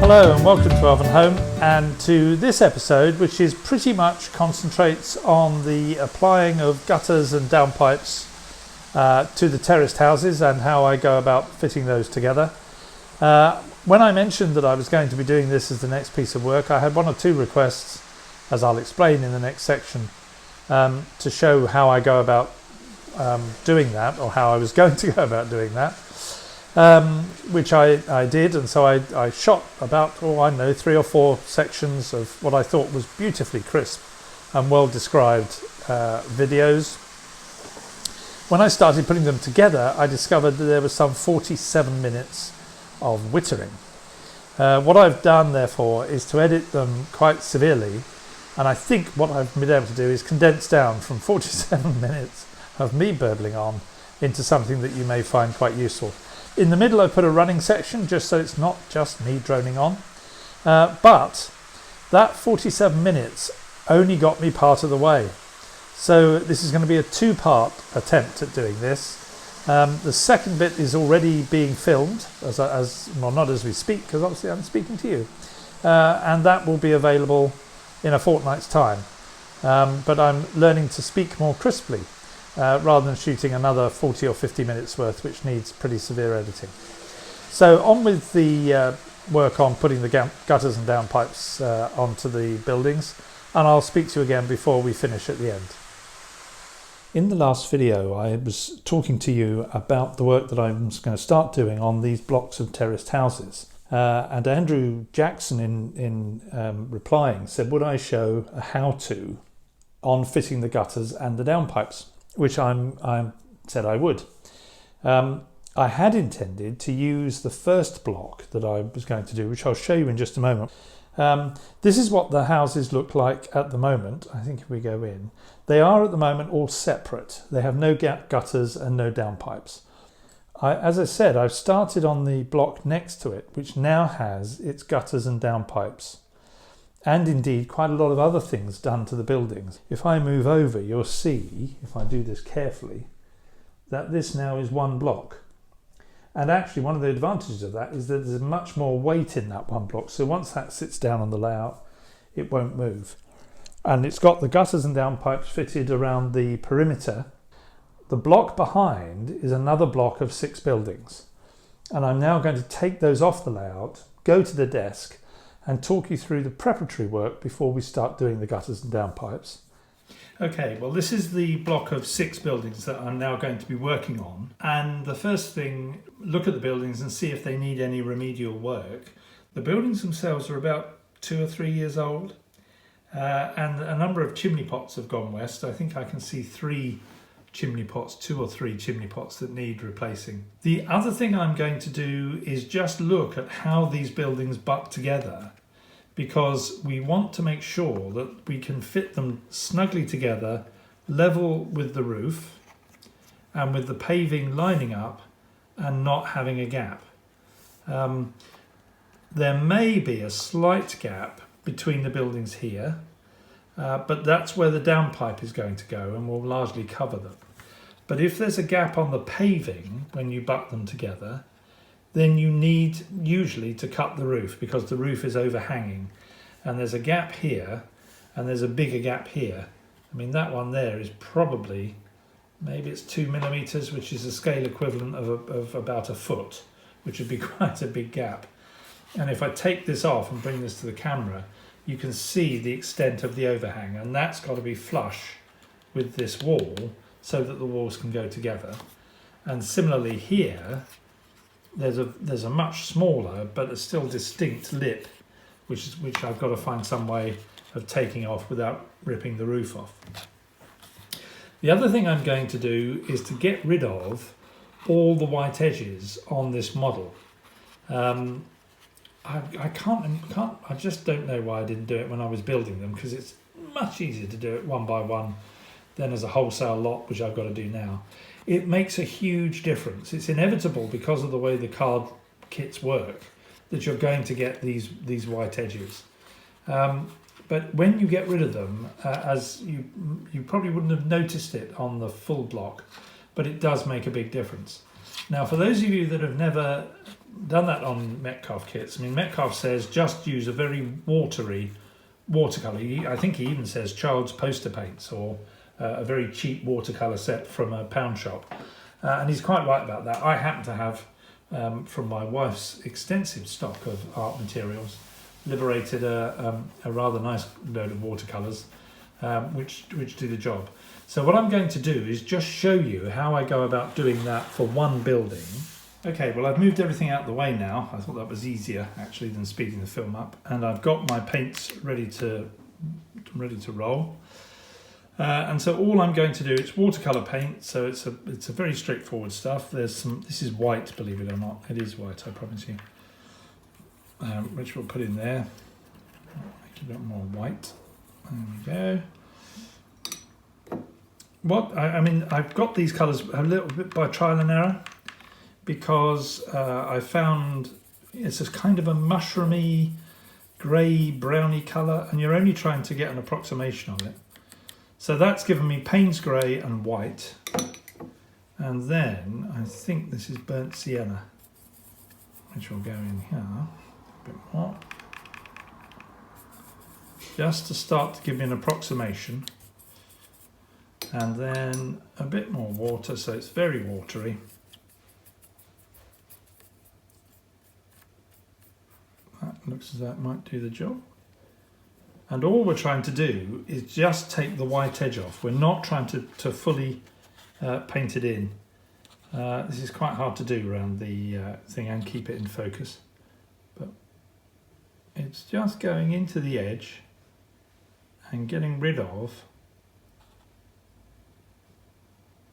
Hello and welcome to Elvenhome, and to this episode, which is pretty much concentrates on the applying of gutters and downpipes to the terraced houses and how I go about fitting those together. When I mentioned that I was going to be doing this as the next piece of work, I had one or two requests, as I'll explain in the next section, to show how I go about doing that, or how I was going to go about doing that. Which I did, and so I shot about, 3 or 4 sections of what I thought was beautifully crisp and well described videos. When I started putting them together, I discovered that there was some 47 minutes of wittering. What I've done therefore is to edit them quite severely, and I think what I've been able to do is condense down from 47 minutes of me burbling on into something that you may find quite useful. In the middle I put a running section just so it's not just me droning on, but that 47 minutes only got me part of the way. So this is going to be a 2-part attempt at doing this. The second bit is already being filmed, not as we speak, because obviously I'm speaking to you, and that will be available in a fortnight's time. But I'm learning to speak more crisply, rather than shooting another 40 or 50 minutes worth, which needs pretty severe editing. So on with the work on putting the gutters and downpipes onto the buildings, and I'll speak to you again before we finish at the end. In the last video I was talking to you about the work that I was going to start doing on these blocks of terraced houses, and Andrew Jackson in replying said would I show a how-to on fitting the gutters and the downpipes, which I said I would. I had intended to use the first block that I was going to do, which I'll show you in just a moment. This is what the houses look like at the moment. I think if we go in, they are at the moment all separate. They have no gutters and no downpipes. As I said, I've started on the block next to it, which now has its gutters and downpipes, and indeed quite a lot of other things done to the buildings. If I move over, you'll see, if I do this carefully, that this now is one block. And actually one of the advantages of that is that there's much more weight in that one block. So once that sits down on the layout, it won't move. And it's got the gutters and downpipes fitted around the perimeter. The block behind is another block of 6 buildings. And I'm now going to take those off the layout, go to the desk, and talk you through the preparatory work before we start doing the gutters and downpipes. Okay, well this is the block of 6 buildings that I'm now going to be working on, and the first thing, look at the buildings and see if they need any remedial work. The buildings themselves are about 2 or 3 years old, and a number of chimney pots have gone west. I think I can see 3 chimney pots, 2 or 3 chimney pots that need replacing. The other thing I'm going to do is just look at how these buildings butt together, because we want to make sure that we can fit them snugly together, level with the roof and with the paving lining up and not having a gap. There may be a slight gap between the buildings here, but that's where the downpipe is going to go and will largely cover them. But if there's a gap on the paving when you butt them together, then you need usually to cut the roof, because the roof is overhanging, and there's a gap here and there's a bigger gap here. I mean, that one there is probably, maybe it's 2 millimeters, which is a scale equivalent of about a foot, which would be quite a big gap. And if I take this off and bring this to the camera, you can see the extent of the overhang, and that's got to be flush with this wall so that the walls can go together. And similarly here, there's a much smaller but a still distinct lip, which I've got to find some way of taking off without ripping the roof off. The other thing I'm going to do is to get rid of all the white edges on this model. I just don't know why I didn't do it when I was building them, because it's much easier to do it one by one than as a wholesale lot, which I've got to do now. It makes a huge difference. It's inevitable, because of the way the card kits work, that you're going to get these white edges. But when you get rid of them, as you probably wouldn't have noticed it on the full block, but it does make a big difference. Now, for those of you that have never done that on Metcalf kits. I mean, Metcalf says just use a very watery watercolour. I think he even says child's poster paints or a very cheap watercolour set from a pound shop. And he's quite right about that. I happen to have, from my wife's extensive stock of art materials, liberated a rather nice load of watercolours, which do the job. So what I'm going to do is just show you how I go about doing that for one building. Okay, well, I've moved everything out of the way now. I thought that was easier actually than speeding the film up, and I've got my paints ready to roll. And so all I'm going to do, it's watercolour paint, so it's a very straightforward stuff. This is white, believe it or not. It is white, I promise you. Which we'll put in there. Make it a bit more white. There we go. I mean, I've got these colours a little bit by trial and error, because I found it's a kind of a mushroomy, grey, browny colour, and you're only trying to get an approximation of it. So that's given me Payne's Grey and white. And then I think this is burnt sienna, which will go in here a bit more. Just to start to give me an approximation. And then a bit more water, so it's very watery. That looks as though it might do the job. And all we're trying to do is just take the white edge off. We're not trying to fully paint it in. This is quite hard to do around the thing and keep it in focus. But it's just going into the edge and getting rid of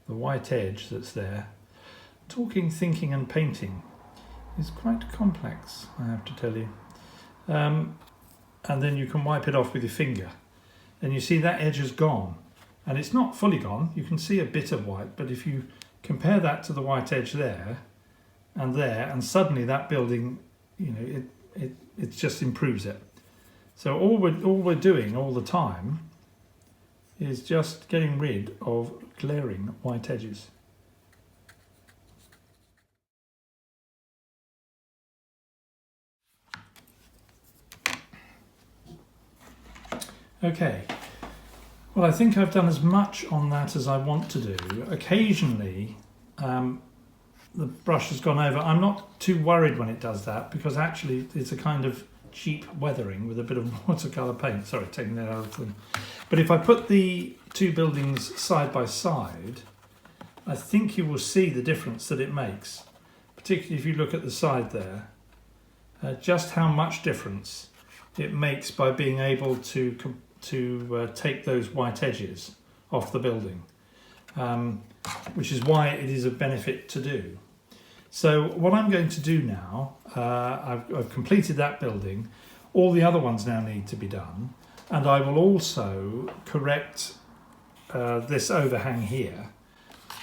the white edge that's there. Talking, thinking and painting is quite complex, I have to tell you. And then you can wipe it off with your finger. And you see that edge has gone. And it's not fully gone. You can see a bit of white, but if you compare that to the white edge there, and suddenly that building, you know, it just improves it. So all we're doing all the time is just getting rid of glaring white edges. Okay, well, I think I've done as much on that as I want to do. Occasionally, the brush has gone over. I'm not too worried when it does that, because actually it's a kind of cheap weathering with a bit of watercolour paint. Sorry, taking that out of them. But if I put the two buildings side by side, I think you will see the difference that it makes, particularly if you look at the side there, just how much difference it makes by being able to take those white edges off the building, which is why it is a benefit to do. So what I'm going to do now, I've completed that building. All the other ones now need to be done, and I will also correct this overhang here.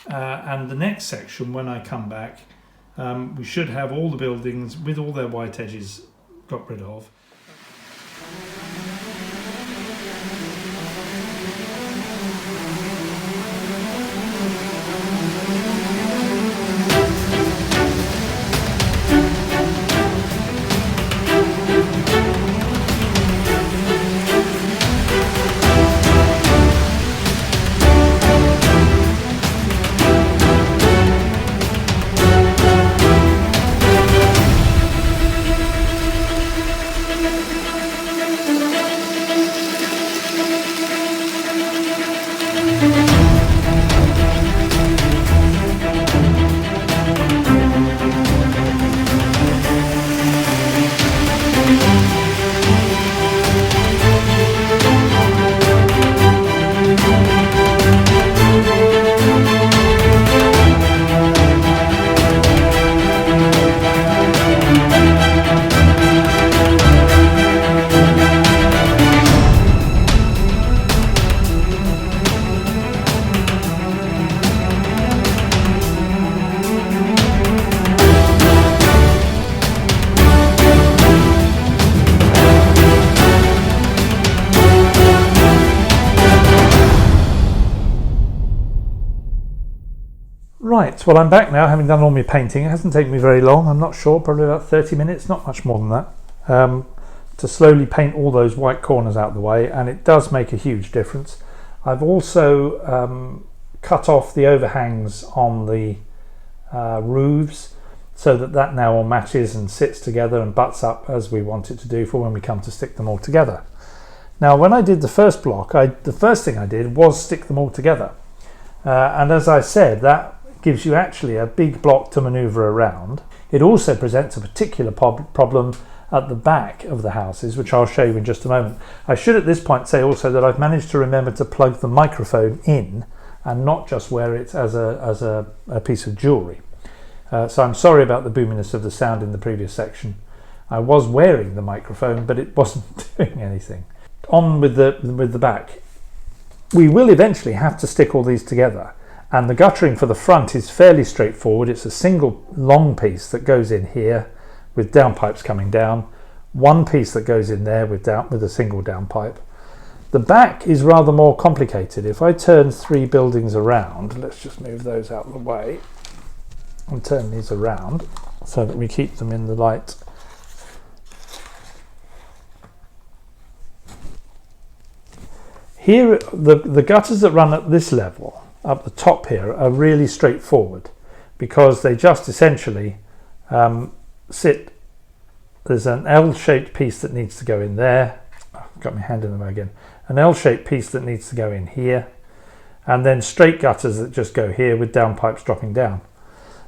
And the next section, when I come back, we should have all the buildings with all their white edges got rid of. Right, well I'm back now, having done all my painting. It hasn't taken me very long, I'm not sure, probably about 30 minutes, not much more than that, to slowly paint all those white corners out of the way, and it does make a huge difference. I've also cut off the overhangs on the roofs so that now all matches and sits together and butts up as we want it to do for when we come to stick them all together. Now when I did the first block, the first thing I did was stick them all together, and as I said, that gives you actually a big block to maneuver around. It also presents a particular problem at the back of the houses, which I'll show you in just a moment. I should at this point say also that I've managed to remember to plug the microphone in and not just wear it as a piece of jewellery. So I'm sorry about the boominess of the sound in the previous section. I was wearing the microphone, but it wasn't doing anything. On with the back. We will eventually have to stick all these together, and the guttering for the front is fairly straightforward. It's a single long piece that goes in here with downpipes coming down, one piece that goes in there with a single downpipe. The back is rather more complicated. If I turn 3 buildings around, let's just move those out of the way and turn these around so that we keep them in the light. Here, the gutters that run at this level, up the top here, are really straightforward because they just essentially sit. There's an L-shaped piece that needs to go in there. I've got my hand in the way again. An L-shaped piece that needs to go in here, and then straight gutters that just go here with downpipes dropping down.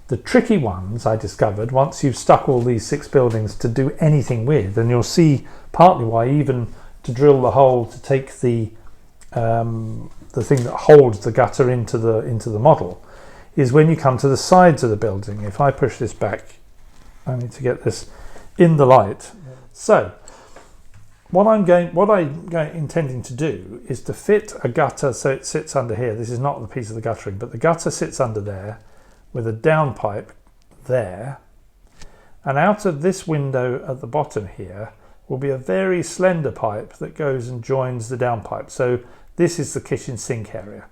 The tricky ones I discovered once you've stuck all these 6 buildings to do anything with, and you'll see partly why even to drill the hole to take the thing that holds the gutter into the model, is when you come to the sides of the building. If I push this back, I need to get this in the light. So what I'm intending to do is to fit a gutter so it sits under here. This is not the piece of the guttering, but the gutter sits under there with a downpipe there, and out of this window at the bottom here will be a very slender pipe that goes and joins the downpipe. So this is the kitchen sink area,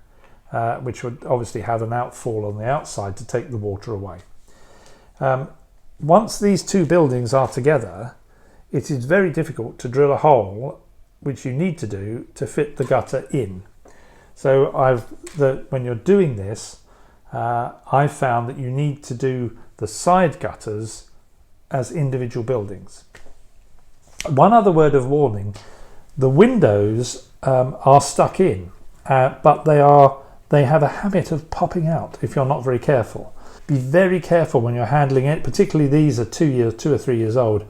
which would obviously have an outfall on the outside to take the water away. Once these 2 buildings are together, it is very difficult to drill a hole, which you need to do to fit the gutter in. So when you're doing this, I've found that you need to do the side gutters as individual buildings. One other word of warning: the windows are stuck in, but they have a habit of popping out if you're not very careful. Be very careful when you're handling it, particularly these are 2 or 3 years old.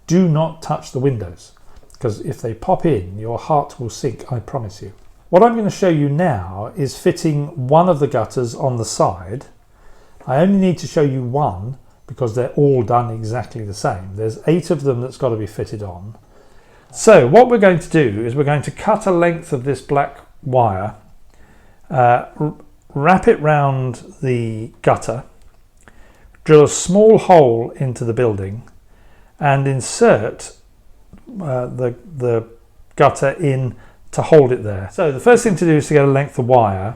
Do not touch the windows, because if they pop in, your heart will sink, I promise you. What I'm going to show you now is fitting one of the gutters on the side. I only need to show you one because they're all done exactly the same. There's 8 of them that's got to be fitted on. So what we're going to do is we're going to cut a length of this black wire, wrap it round the gutter, drill a small hole into the building, and insert the gutter in to hold it there. So the first thing to do is to get a length of wire.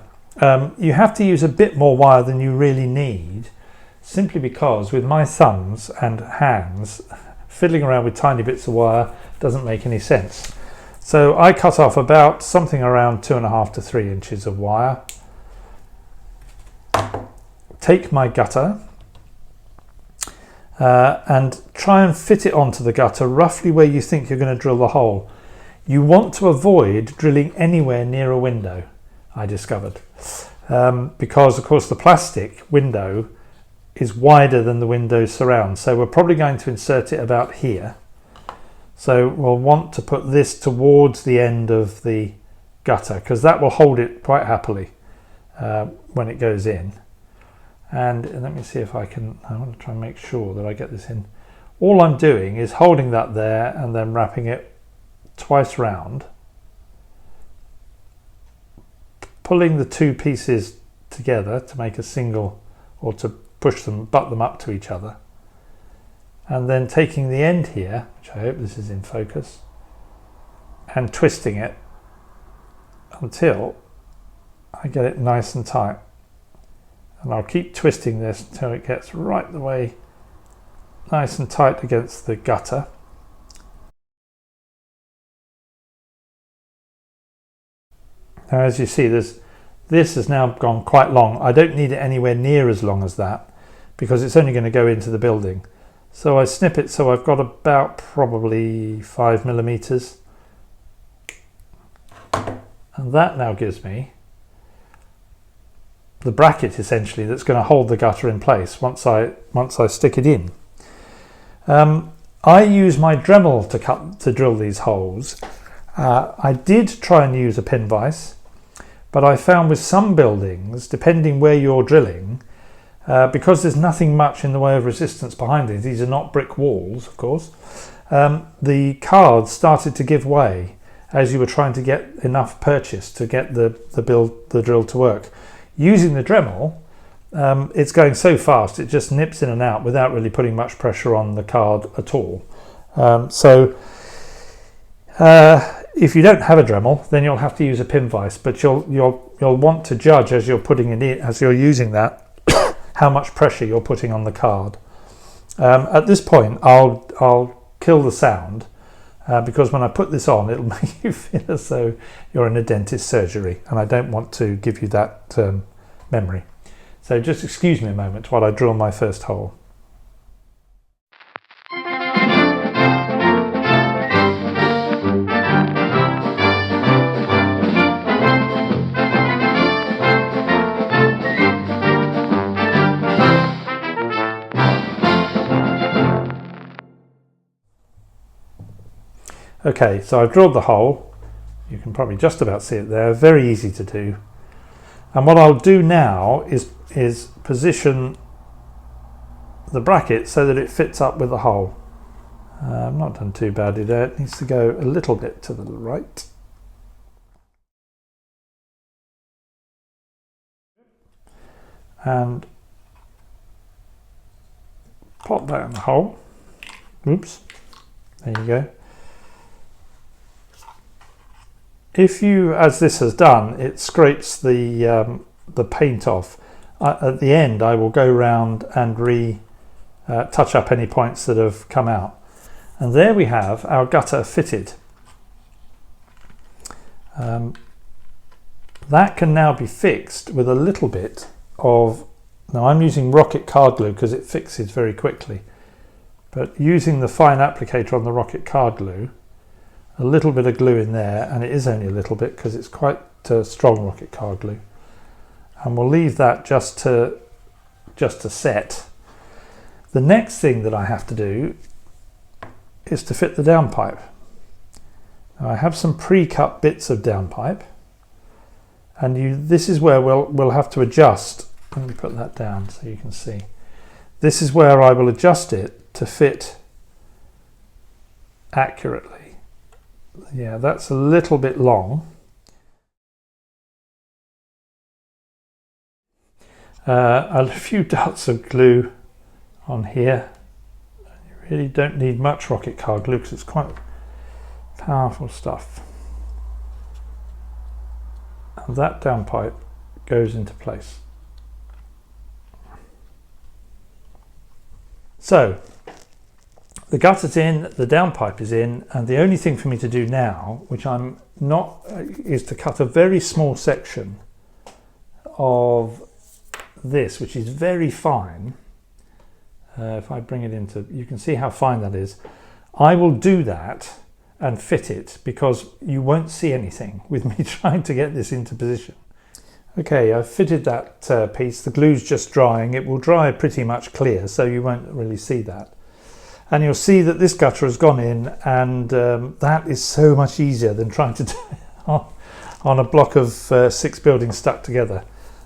You have to use a bit more wire than you really need, simply because with my thumbs and hands, fiddling around with tiny bits of wire doesn't make any sense. So I cut off about something around 2.5 to 3 inches of wire. Take my gutter and try and fit it onto the gutter roughly where you think you're going to drill the hole. You want to avoid drilling anywhere near a window, I discovered, because of course the plastic window is wider than the window surround. So we're probably going to insert it about here. So we'll want to put this towards the end of the gutter, because that will hold it quite happily when it goes in. And let me see if I want to try and make sure that I get this in. All I'm doing is holding that there and then wrapping it twice round, pulling the 2 pieces together to make a single, or to butt them up to each other, and then taking the end here, which I hope this is in focus, and twisting it until I get it nice and tight. And I'll keep twisting this until it gets right the way nice and tight against the gutter. Now as you see, this has now gone quite long. I don't need it anywhere near as long as that because it's only going to go into the building. So I snip it so I've got about probably 5 millimeters. And that now gives me the bracket essentially that's going to hold the gutter in place once I stick it in. I use my Dremel to drill these holes. I did try and use a pin vise, but I found with some buildings, depending where you're drilling, because there's nothing much in the way of resistance behind these are not brick walls, of course, the cards started to give way as you were trying to get enough purchase to get the drill to work. Using the Dremel, it's going so fast it just nips in and out without really putting much pressure on the card at all. If you don't have a Dremel, then you'll have to use a pin vise, but you'll want to judge as you're putting it in, as you're using that, how much pressure you're putting on the card. At this point, I'll kill the sound because when I put this on, it'll make you feel as though you're in a dentist's surgery, and I don't want to give you that memory. So just excuse me a moment while I drill my first hole. Okay, so I've drilled the hole. You can probably just about see it there. Very easy to do. And what I'll do now is position the bracket so that it fits up with the hole. I've not done too badly there. It needs to go a little bit to the right. And pop that in the hole. Oops. There you go. If you, as this has done, it scrapes the paint off. At the end, I will go round and touch up any points that have come out. And there we have our gutter fitted. That can now be fixed with a little bit of, now I'm using rocket card glue because it fixes very quickly, but using the fine applicator on the rocket card glue, a little bit of glue in there, and it is only a little bit because it's quite strong rocket card glue, and we'll leave that just to set. The next thing that I have to do is to fit the downpipe. Now I have some pre-cut bits of downpipe, and this is where we'll have to adjust. Let me put that down so you can see. This is where I will adjust it to fit accurately. Yeah, that's a little bit long. A few dots of glue on here. You really don't need much rocket card glue because it's quite powerful stuff. And that downpipe goes into place. So the gutter's in, the downpipe is in, and the only thing for me to do now, which I'm not, is to cut a very small section of this, which is very fine. If I bring it into, you can see how fine that is. I will do that and fit it because you won't see anything with me trying to get this into position. Okay, I've fitted that piece. The glue's just drying. It will dry pretty much clear, so you won't really see that. And you'll see that this gutter has gone in, and that is so much easier than trying to do it on a block of 6 buildings stuck together,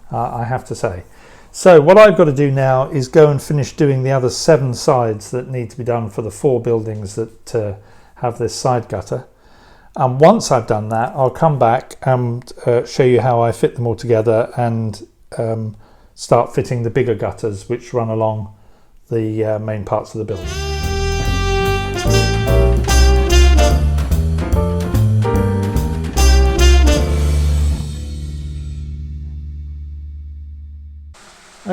I have to say. So what I've got to do now is go and finish doing the other 7 sides that need to be done for the 4 buildings that have this side gutter. And once I've done that, I'll come back and show you how I fit them all together and start fitting the bigger gutters which run along the main parts of the building.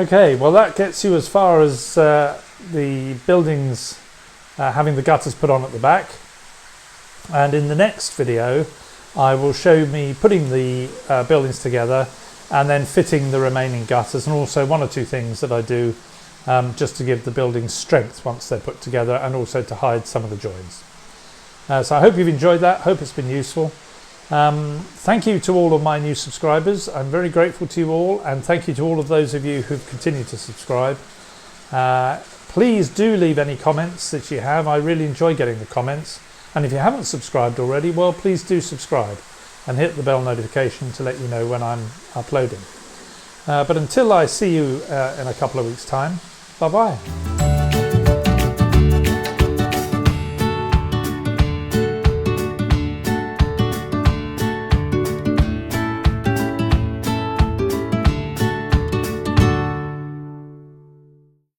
Okay, well that gets you as far as the buildings having the gutters put on at the back, and in the next video I will show me putting the buildings together and then fitting the remaining gutters, and also one or two things that I do just to give the buildings strength once they're put together, and also to hide some of the joins. So I hope you've enjoyed that, hope it's been useful. Thank you to all of my new subscribers. I'm very grateful to you all, and thank you to all of those of you who've continued to subscribe. Please do leave any comments that you have. I really enjoy getting the comments, and if you haven't subscribed already, well, please do subscribe and hit the bell notification to let you know when I'm uploading. But until I see you in a couple of weeks' time, bye bye.